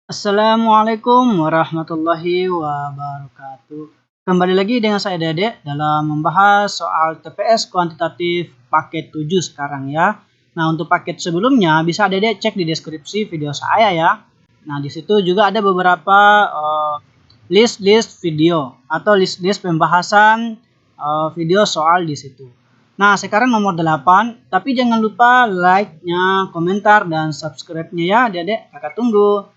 Assalamualaikum warahmatullahi wabarakatuh. Kembali lagi dengan saya Dede dalam membahas soal TPS kuantitatif paket 7 sekarang ya. Nah, untuk paket sebelumnya bisa Dede cek di deskripsi video saya ya. Nah, di situ juga ada beberapa list-list video atau list-list pembahasan video soal di situ. Nah, sekarang nomor 8, tapi jangan lupa like-nya, komentar, dan subscribe-nya ya Dede. Kakak tunggu.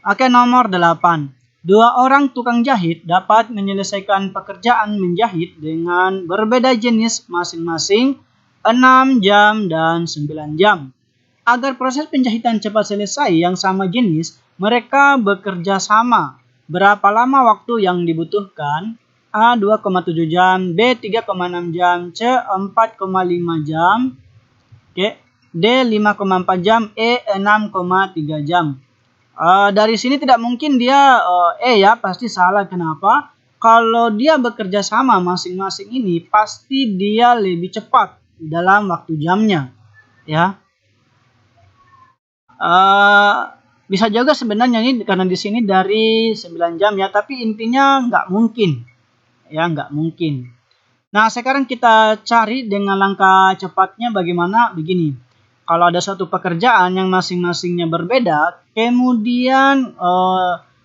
Oke, nomor 8. Dua orang tukang jahit dapat menyelesaikan pekerjaan menjahit dengan berbeda jenis masing-masing 6 jam dan 9 jam. Agar proses penjahitan cepat selesai yang sama jenis, mereka bekerja sama. Berapa lama waktu yang dibutuhkan? A 2,7 jam, B 3,6 jam, C 4,5 jam, D 5,4 jam, E 6,3 jam. Dari sini tidak mungkin dia ya, pasti salah. Kenapa? Kalau dia bekerja sama masing-masing ini pasti dia lebih cepat dalam waktu jamnya ya. Bisa juga sebenarnya ini karena di sini dari 9 jam ya, tapi intinya nggak mungkin ya, nggak mungkin. Nah, sekarang kita cari dengan langkah cepatnya bagaimana. Begini, kalau ada suatu pekerjaan yang masing-masingnya berbeda, kemudian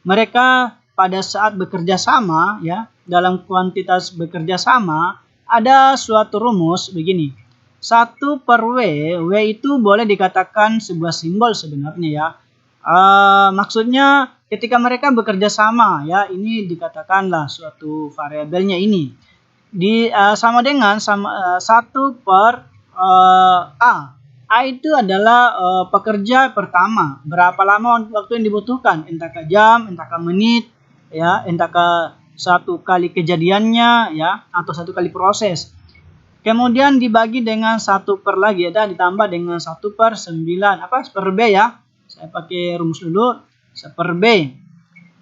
mereka pada saat bekerja sama ya, dalam kuantitas bekerja sama, ada suatu rumus begini. 1 per W, W itu boleh dikatakan sebuah simbol sebenarnya ya. Maksudnya ketika mereka bekerja sama ya, ini dikatakanlah suatu variabelnya ini. Sama dengan 1 per A. A itu adalah pekerja pertama. Berapa lama waktu yang dibutuhkan? Entahkah jam, entahkah menit, ya, entahkah satu kali kejadiannya, ya, atau satu kali proses. Kemudian dibagi dengan 1 per lagi, ya, ditambah dengan 1 per 9. Per B ya. Saya pakai rumus dulu. 1 per B.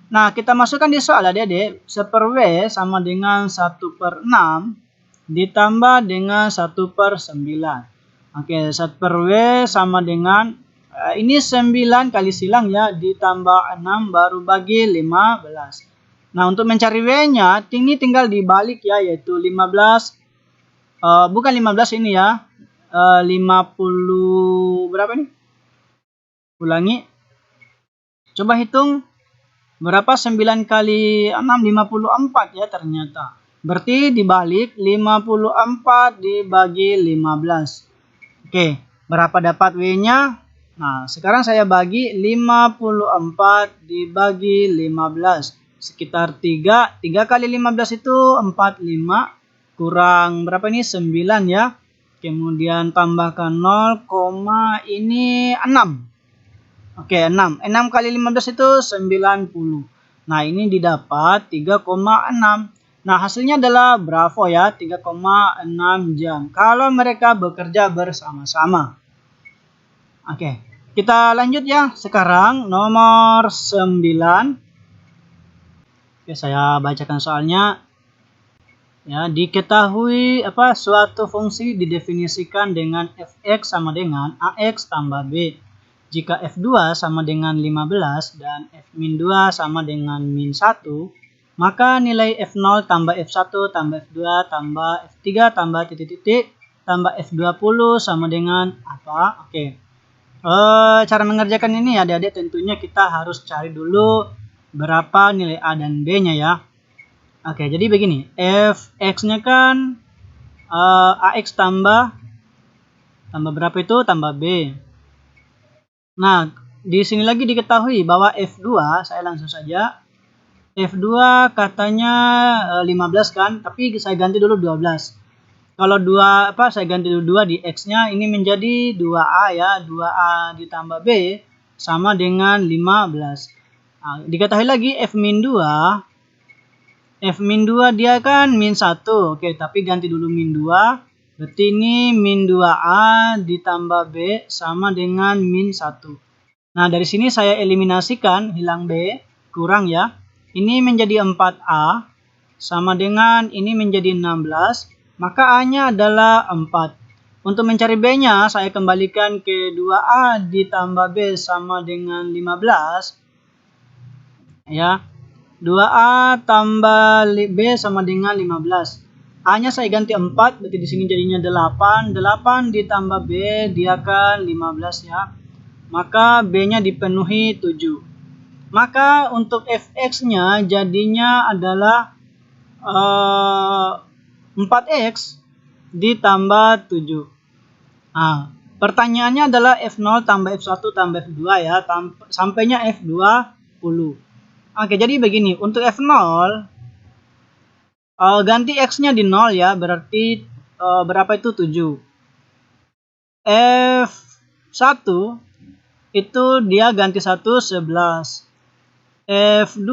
Nah, kita masukkan di soal adik-adik. 1 per W sama dengan 1 per 6 ditambah dengan 1 per 9. Oke, 1 per W sama dengan ini 9 kali silang ya, ditambah 6 baru bagi 15. Nah, untuk mencari W-nya ini tinggal dibalik ya, yaitu 15 bukan 15 ini ya. 50 berapa nih? Ulangi. Coba hitung berapa 9 kali 6 54 ya ternyata. Berarti dibalik 54 dibagi 15. Oke, berapa dapat W-nya? Nah, sekarang saya bagi 54 dibagi 15. Sekitar 3. 3 kali 15 itu 45. Kurang berapa ini? 9 ya. Kemudian tambahkan 0, ini 6. Oke, 6. 6 kali 15 itu 90. Nah, ini didapat 3,6. Nah, hasilnya adalah bravo ya, 3,6 jam. Kalau mereka bekerja bersama-sama. Oke, kita lanjut ya. Sekarang nomor 9. Oke, saya bacakan soalnya. Ya, diketahui suatu fungsi didefinisikan dengan fx sama dengan ax tambah b. Jika f2 sama dengan 15 dan f-2 sama dengan min 1, maka nilai F0 tambah F1 tambah F2 tambah F3 tambah titik-titik tambah F20 sama dengan apa? Oke. Cara mengerjakan ini adik-adik tentunya kita harus cari dulu berapa nilai A dan B-nya ya. Oke, jadi begini. Fx-nya kan AX tambah berapa itu? Tambah B. Nah, di sini lagi diketahui bahwa F2, saya langsung saja. F2 katanya 15 kan, tapi saya ganti dulu 12. Kalau saya ganti dulu 2 di X-nya, ini menjadi 2A ya, 2A ditambah B sama dengan 15. Nah, diketahui lagi F-2, dia kan min 1, oke, tapi ganti dulu min 2, berarti ini min 2A ditambah B sama dengan min 1. Nah, dari sini saya eliminasikan, hilang B, kurang ya. Ini menjadi 4A, sama dengan ini menjadi 16, maka A-nya adalah 4. Untuk mencari B-nya, saya kembalikan ke 2A ditambah B sama dengan 15. Ya. 2A tambah B sama dengan 15. A-nya saya ganti 4, berarti di sini jadinya 8. 8 ditambah B, dia kan 15 ya. Maka B-nya dipenuhi 7. Maka untuk fx-nya jadinya adalah 4x ditambah 7. Nah, pertanyaannya adalah F0 tambah F1 tambah F2 ya, sampainya F20. Oke, jadi begini, untuk F0 ganti X-nya di 0 ya, berarti berapa itu 7. F1 itu dia ganti 1, 11. F2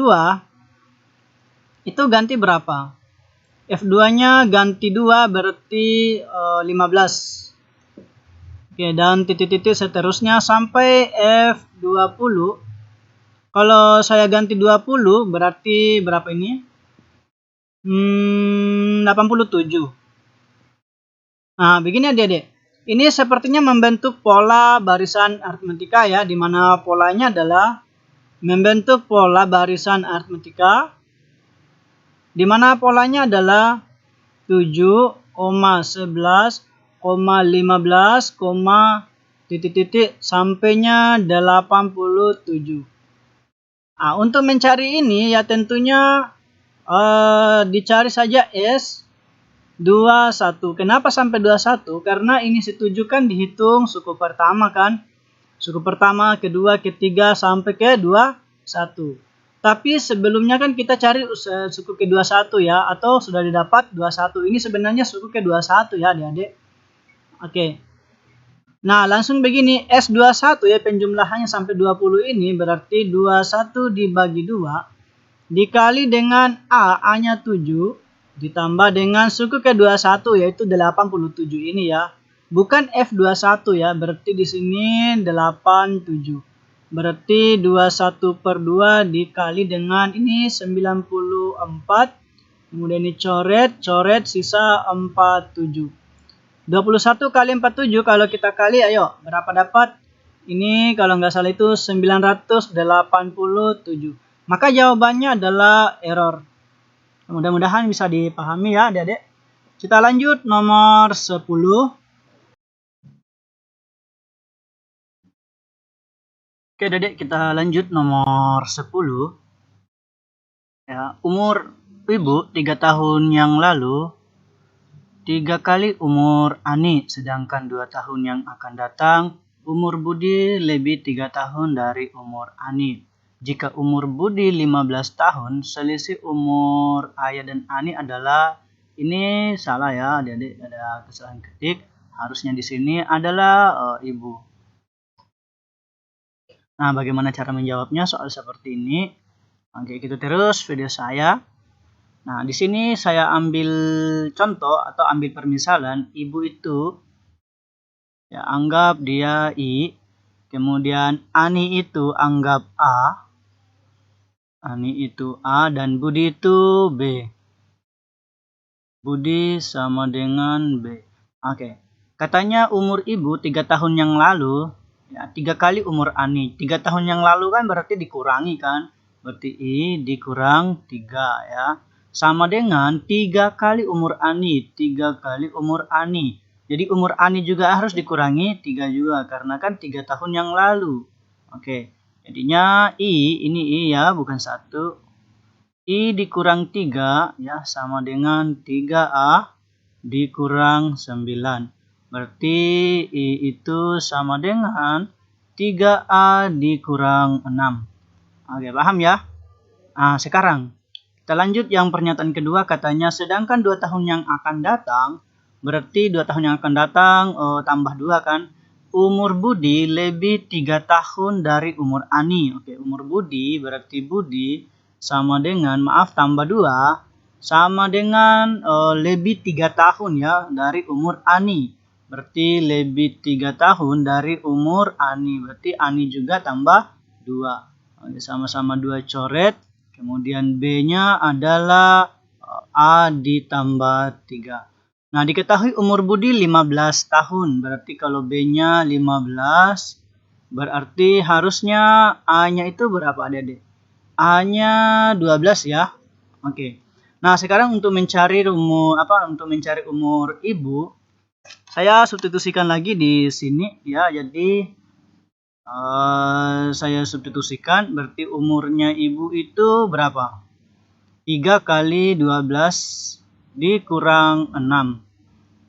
itu ganti berapa? F2-nya ganti 2 berarti 15. Oke, dan titik-titik seterusnya sampai F20. Kalau saya ganti 20 berarti berapa ini? 87. Nah, begini adik-adik. Ini sepertinya membentuk pola barisan aritmetika ya, di mana polanya adalah membentuk pola barisan aritmetika, di mana polanya adalah 7, 11, 15, titik-titik sampainya 87. Nah, untuk mencari ini ya tentunya dicari saja S21. Kenapa sampai 21? Karena ini setuju kan dihitung suku pertama kan. Suku pertama, kedua, ketiga sampai ke 21. Tapi sebelumnya kan kita cari suku ke-21 ya, atau sudah didapat 21. Ini sebenarnya suku ke-21 ya adik-adik. Oke. Nah, langsung begini, S21 ya penjumlahannya sampai 20 ini berarti 21 dibagi 2 dikali dengan A-nya 7 ditambah dengan suku ke-21 yaitu 87 ini ya. Bukan F21 ya, berarti di sini 87. Berarti 21 per 2 dikali dengan ini 94. Kemudian ini coret sisa 47. 21 kali 47 kalau kita kali ayo berapa dapat? Ini kalau nggak salah itu 987. Maka jawabannya adalah error. Mudah-mudahan bisa dipahami ya adik-adik. Kita lanjut nomor 10. Oke adik-adik, kita lanjut nomor 10. Ya, umur ibu 3 tahun yang lalu 3 kali umur Ani, sedangkan 2 tahun yang akan datang umur Budi lebih 3 tahun dari umur Ani. Jika umur Budi 15 tahun, selisih umur Ayah dan Ani adalah, ini salah ya adik-adik, ada kesalahan ketik. Harusnya di sini adalah ibu. Nah, bagaimana cara menjawabnya soal seperti ini? Oke, gitu terus video saya. Nah, di sini saya ambil contoh atau ambil permisalan, ibu itu ya anggap dia I, kemudian Ani itu anggap A, Ani itu A dan Budi itu B. Budi sama dengan B. Oke. Katanya umur ibu 3 tahun yang lalu, ya 3 kali umur Ani. 3 tahun yang lalu kan berarti dikurangi kan? Berarti I dikurang 3 ya. Sama dengan 3 kali umur Ani. 3 kali umur Ani. Jadi umur Ani juga harus dikurangi 3 juga. Karena kan 3 tahun yang lalu. Oke. Jadinya ini I ya, bukan 1. I dikurang 3 ya, sama dengan 3A dikurang 9. Berarti I itu sama dengan 3A dikurang 6. Oke, paham ya? Nah, sekarang kita lanjut yang pernyataan kedua, katanya sedangkan 2 tahun yang akan datang, berarti 2 tahun yang akan datang tambah 2 kan. Umur Budi lebih 3 tahun dari umur Ani. Oke, umur Budi berarti Budi sama dengan, tambah 2, sama dengan lebih 3 tahun ya dari umur Ani. Berarti lebih 3 tahun dari umur Ani. Berarti Ani juga tambah 2. Oke, sama-sama 2 coret. Kemudian B-nya adalah A ditambah 3. Nah, diketahui umur Budi 15 tahun. Berarti kalau B-nya 15, berarti harusnya A-nya itu berapa adik-adik? A-nya 12 ya. Oke. Nah, sekarang untuk mencari umur ibu, saya substitusikan lagi di sini ya. Jadi saya substitusikan, berarti umurnya ibu itu berapa? 3 kali 12 dikurang 6.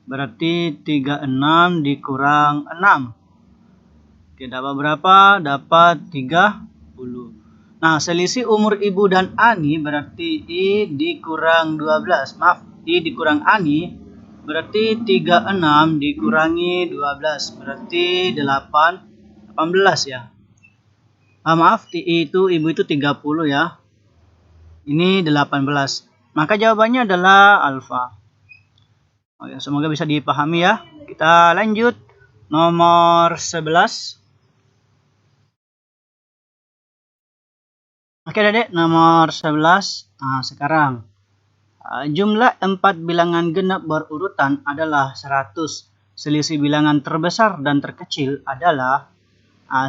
Berarti 36 dikurang 6. Oke, dapat berapa? Dapat 30. Nah, selisih umur ibu dan Ani berarti I dikurang 12. Maaf, I dikurang Ani berarti 36 dikurangi 12. Berarti 18 ya. Maaf, I itu ibu itu 30 ya. Ini 18. Maka jawabannya adalah alfa. Oke, semoga bisa dipahami ya. Kita lanjut. Nomor 11. Oke Dedek, nomor 11. Nah, sekarang jumlah 4 bilangan genap berurutan adalah 100. Selisih bilangan terbesar dan terkecil adalah,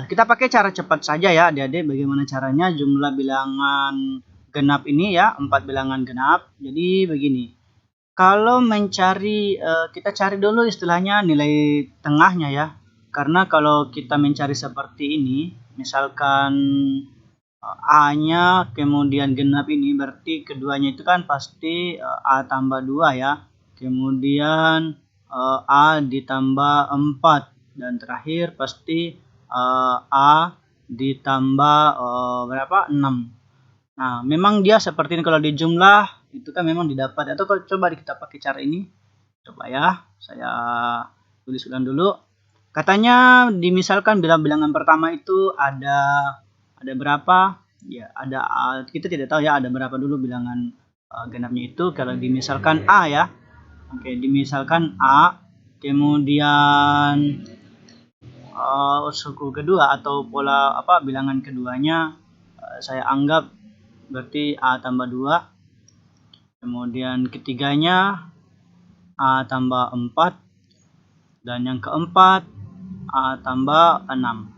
kita pakai cara cepat saja ya adik-adik. Bagaimana caranya jumlah bilangan genap ini ya, 4 bilangan genap. Jadi begini, kalau mencari, kita cari dulu istilahnya nilai tengahnya ya. Karena kalau kita mencari seperti ini, misalkan A-nya kemudian genap ini, berarti keduanya itu kan pasti A tambah 2 ya. Kemudian A ditambah 4. Dan terakhir pasti A ditambah berapa? 6. Nah, memang dia seperti ini kalau di jumlah itu kan memang didapat. Atau kalau coba kita pakai cara ini. Coba ya, saya tulis ulang dulu. Katanya dimisalkan bilangan pertama itu ada berapa? Ya, kita tidak tahu ya ada berapa dulu bilangan genapnya itu. Kalau dimisalkan A ya. Oke, dimisalkan A, kemudian suku kedua atau pola bilangan keduanya saya anggap berarti A tambah 2. Kemudian ketiganya A tambah 4. Dan yang keempat A tambah 6.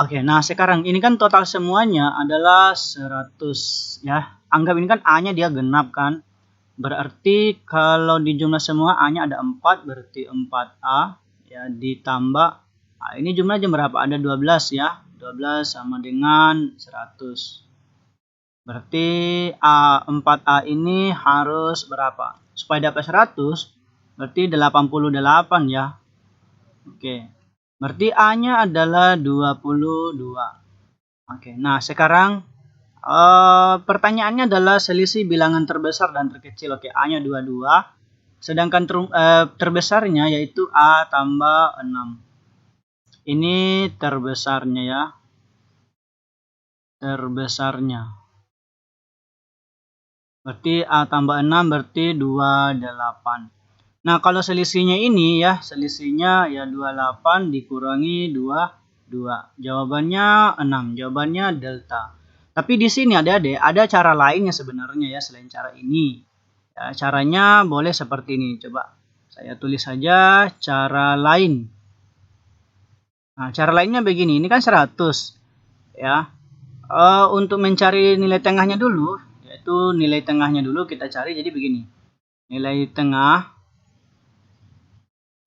Oke, nah sekarang ini kan total semuanya adalah 100 ya. Anggap ini kan A-nya dia genap kan. Berarti kalau di jumlah semua A-nya ada 4, berarti 4A ya ditambah ini jumlahnya berapa? Ada 12 ya. 12 sama dengan 100. Berarti 4A ini harus berapa? Supaya dapat 100, berarti 88 ya. Oke. Berarti A-nya adalah 22. Oke, nah sekarang pertanyaannya adalah selisih bilangan terbesar dan terkecil. Oke, A-nya 22. Sedangkan terbesarnya yaitu A tambah 6. Ini terbesarnya ya. Terbesarnya. Berarti A tambah 6 berarti 28. Nah, kalau selisihnya ini ya, selisihnya ya 28 dikurangi 2. Jawabannya 6. Jawabannya delta. Tapi di sini adik-adik ada cara lainnya sebenarnya ya selain cara ini. Ya, caranya boleh seperti ini. Coba saya tulis saja cara lain. Nah, cara lainnya begini. Ini kan 100 ya. Untuk mencari nilai tengahnya dulu, yaitu nilai tengahnya dulu kita cari. Jadi begini. Nilai tengah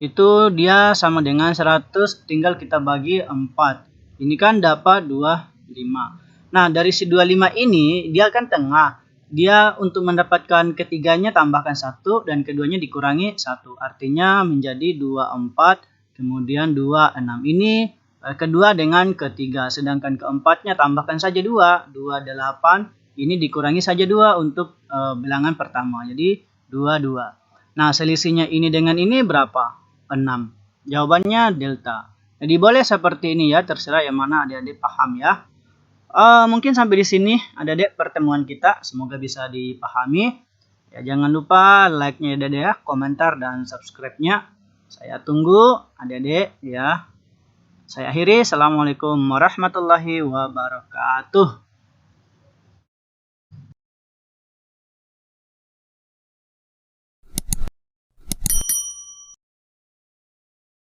itu dia sama dengan 100, tinggal kita bagi 4. Ini kan dapat 25. Nah, dari si 25 ini dia kan tengah. Dia untuk mendapatkan ketiganya tambahkan 1 dan keduanya dikurangi 1. Artinya menjadi 24, kemudian 26. Ini kedua dengan ketiga. Sedangkan keempatnya tambahkan saja 2. 28. Ini dikurangi saja 2 untuk bilangan pertama. Jadi 22. Nah, selisihnya ini dengan ini berapa? 6. Jawabannya delta. Jadi boleh seperti ini ya, terserah yang mana adik-adik paham ya. Mungkin sampai di sini adik-adik pertemuan kita, semoga bisa dipahami. Ya, jangan lupa like-nya adik-adik ya, komentar dan subscribe-nya. Saya tunggu adik-adik ya. Saya akhiri. Assalamualaikum warahmatullahi wabarakatuh.